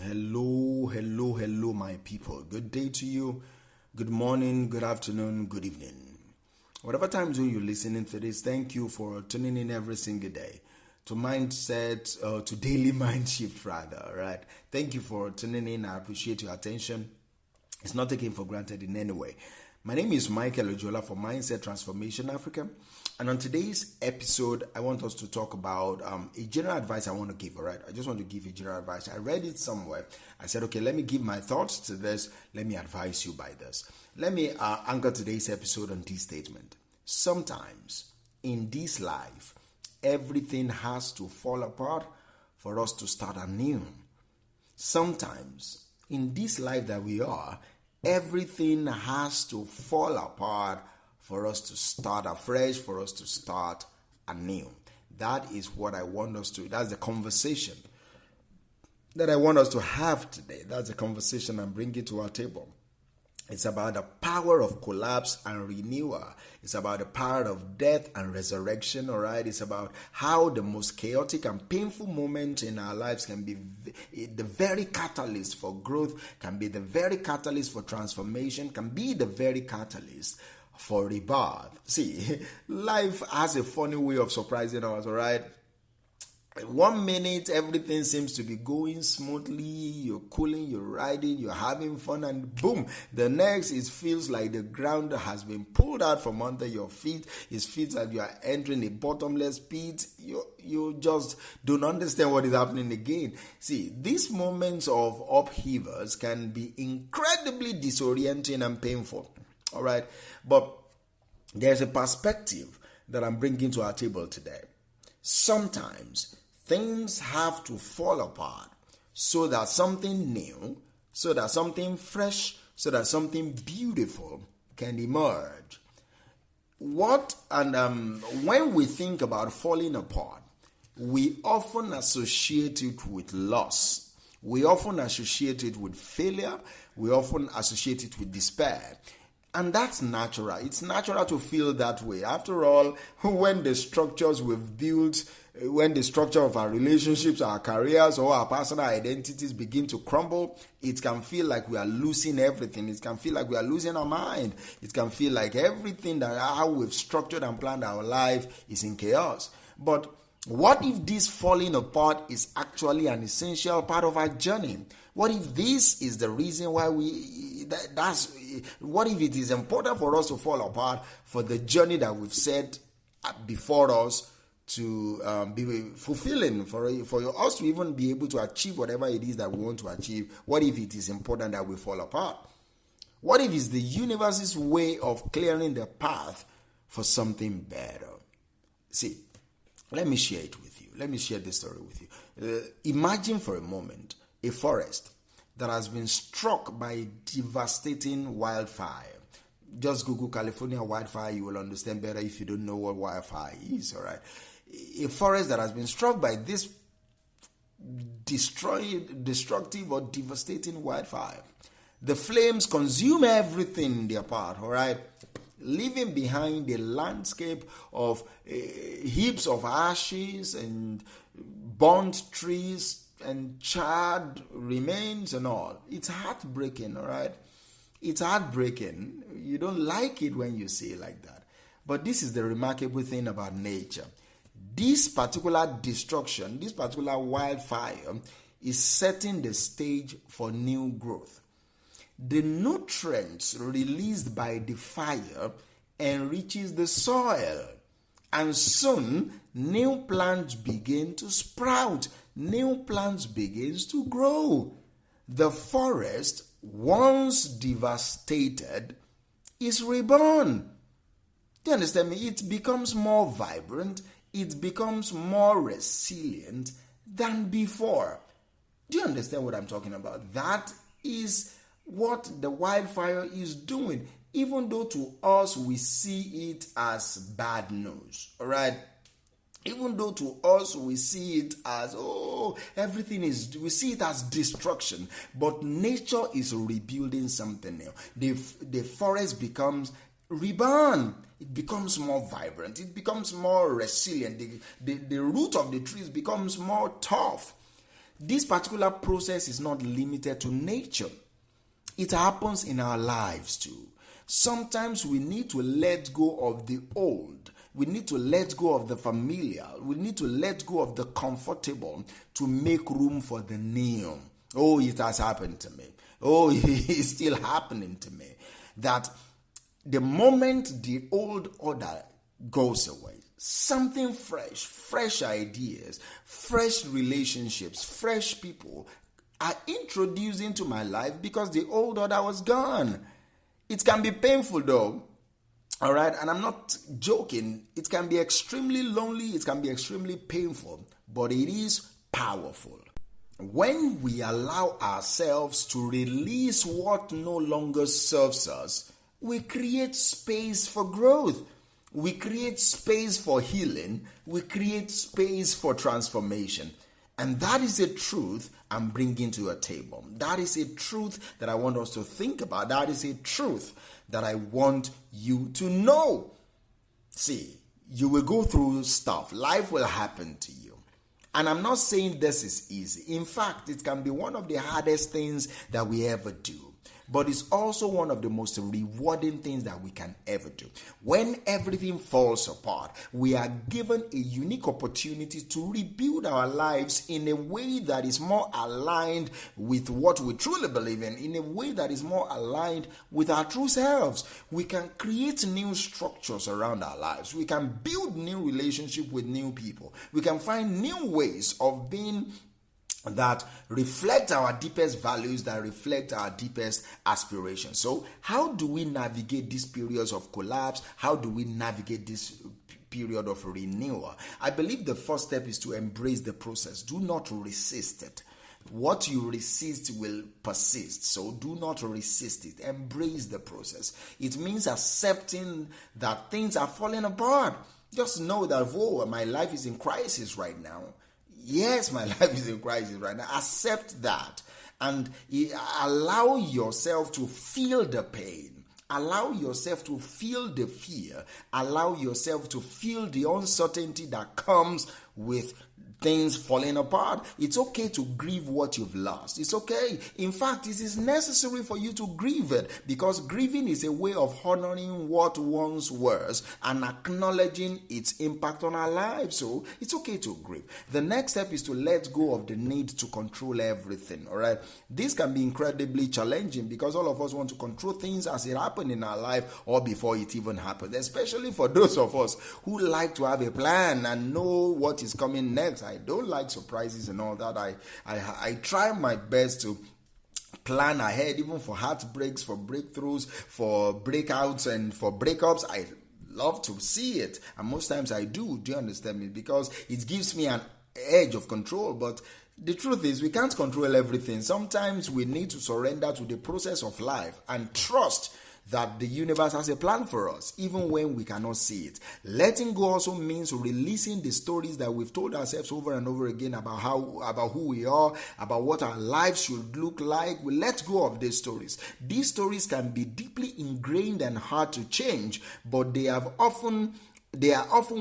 Hello, my people. Good day to you. Good morning, good afternoon, good evening. Whatever time zone you're listening to this, thank you for tuning in every single day to Mindset, to Daily Mind Shift, rather, right? Thank you for tuning in. I appreciate your attention. It's not taken for granted in any way. My name is Michael Ojola for Mindset Transformation Africa. And on today's episode, I want us to talk about a general advice I want to give, all right? I just want to give a general advice. I read it somewhere. I said, okay, let me give my thoughts to this. Let me advise you by this. Let me anchor today's episode on this statement. Sometimes in this life, everything has to fall apart for us to start anew. Sometimes in this life that we are, everything has to fall apart for us to start afresh, for us to start anew. That is what I want us to, that's the conversation that I want us to have today. That's the conversation I'm bringing to our table. It's about the power of collapse and renewal. It's about the power of death and resurrection, all right? It's about how the most chaotic and painful moments in our lives can be the very catalyst for growth, can be the very catalyst for transformation, can be the very catalyst for rebirth. See, life has a funny way of surprising us, all right? 1 minute, everything seems to be going smoothly. You're cooling, you're riding, you're having fun, and boom, the next, it feels like the ground has been pulled out from under your feet. It feels like you are entering a bottomless pit. You just don't understand what is happening again. See, these moments of upheavals can be incredibly disorienting and painful. All right, but there's a perspective that I'm bringing to our table today. Sometimes things have to fall apart so that something new, so that something fresh, so that something beautiful can emerge. When we think about falling apart, we often associate it with loss. We often associate it with failure. We often associate it with despair. And that's natural. It's natural to feel that way. After all, when the structures we've built, when the structure of our relationships, our careers, or our personal identities begin to crumble, it can feel like we are losing everything. It can feel like we are losing our mind. It can feel like everything that how we've structured and planned our life is in chaos. But what if this falling apart is actually an essential part of our journey? What if this is the reason why what if it is important for us to fall apart for the journey that we've set before us to be fulfilling, for us to even be able to achieve whatever it is that we want to achieve? What if it is important that we fall apart? What if it's the universe's way of clearing the path for something better? See, let me share it with you. Let me share this story with you. Imagine for a moment a forest that has been struck by devastating wildfire. Just Google California wildfire. You will understand better if you don't know what wildfire is, all right? A forest that has been struck by this destructive or devastating wildfire. The flames consume everything in their path, all right? Leaving behind a landscape of heaps of ashes and burnt trees and charred remains and all. It's heartbreaking, all right? It's heartbreaking. You don't like it when you see it like that. But this is the remarkable thing about nature. This particular destruction, this particular wildfire is setting the stage for new growth. The nutrients released by the fire enriches the soil, and soon new plants begin to sprout. New plants begins to grow. The forest, once devastated, is reborn. Do you understand me? It becomes more vibrant. It becomes more resilient than before. Do you understand what I'm talking about? That is what the wildfire is doing, even though to us we see it as bad news, all right? Even though to us we see it as, we see it as destruction, but nature is rebuilding something new. The forest becomes reborn. It becomes more vibrant. It becomes more resilient. The root of the trees becomes more tough. This particular process is not limited to nature. It happens in our lives too. Sometimes we need to let go of the old. We need to let go of the familiar. We need to let go of the comfortable to make room for the new. Oh, it has happened to me. Oh, it's still happening to me. That the moment the old order goes away, something fresh ideas, fresh relationships, fresh people are introduced into my life because the old order was gone. It can be painful though. All right, and I'm not joking. It can be extremely lonely, it can be extremely painful, but it is powerful. When we allow ourselves to release what no longer serves us, we create space for growth. We create space for healing. We create space for transformation. And that is a truth I'm bringing to a table. That is a truth that I want us to think about. That is a truth that I want you to know. See, you will go through stuff. Life will happen to you. And I'm not saying this is easy. In fact, it can be one of the hardest things that we ever do. But it's also one of the most rewarding things that we can ever do. When everything falls apart, we are given a unique opportunity to rebuild our lives in a way that is more aligned with what we truly believe in a way that is more aligned with our true selves. We can create new structures around our lives. We can build new relationships with new people. We can find new ways of being that reflect our deepest values, that reflect our deepest aspirations. So how do we navigate these periods of collapse? How do we navigate this period of renewal? I believe the first step is to embrace the process. Do not resist it. What you resist will persist. So do not resist it. Embrace the process. It means accepting that things are falling apart. Just know that, oh, my life is in crisis right now. Yes, my life is in crisis right now. Accept that and allow yourself to feel the pain. Allow yourself to feel the fear. Allow yourself to feel the uncertainty that comes with things falling apart. It's okay to grieve what you've lost. It's okay. In fact, it is necessary for you to grieve it because grieving is a way of honoring what once was and acknowledging its impact on our lives. So it's okay to grieve. The next step is to let go of the need to control everything. All right. This can be incredibly challenging because all of us want to control things as it happened in our life or before it even happened, especially for those of us who like to have a plan and know what is coming next. I don't like surprises and all that. I try my best to plan ahead, even for heartbreaks, for breakthroughs, for breakouts, and for breakups. I love to see it, and most times I do. Do you understand me? Because it gives me an edge of control. But the truth is, we can't control everything. Sometimes we need to surrender to the process of life and trust that the universe has a plan for us, even when we cannot see it. Letting go also means releasing the stories that we've told ourselves over and over again about who we are, about what our lives should look like. We let go of these stories. These stories can be deeply ingrained and hard to change, but they are often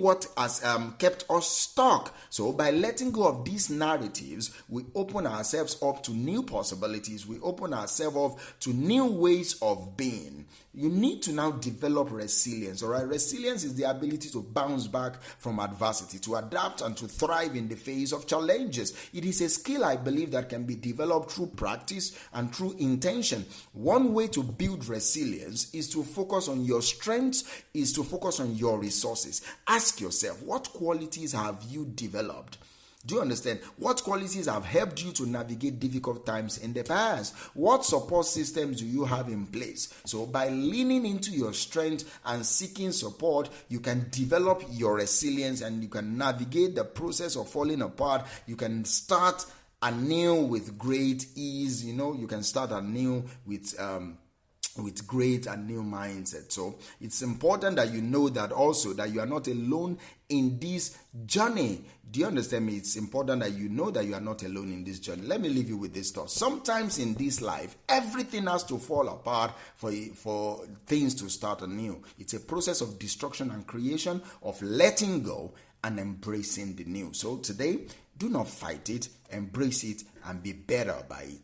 what has kept us stuck. So by letting go of these narratives, we open ourselves up to new possibilities. We open ourselves up to new ways of being. You need to now develop resilience. All right, resilience is the ability to bounce back from adversity, to adapt and to thrive in the face of challenges. It is a skill, I believe, that can be developed through practice and through intention. One way to build resilience is to focus on your strengths, is to focus on your resources. Ask yourself, what qualities have you developed? Do you understand? What qualities have helped you to navigate difficult times in the past? What support systems do you have in place? So by leaning into your strength and seeking support, you can develop your resilience and you can navigate the process of falling apart. You can start anew with great ease. You can start anew with great and new mindset. So it's important that you know that also that you are not alone in this journey. Do you understand me? It's important that you know that you are not alone in this journey. Let me leave you with this thought. Sometimes in this life, everything has to fall apart for things to start anew. It's a process of destruction and creation, of letting go and embracing the new. So today, do not fight it, embrace it, and be better by it.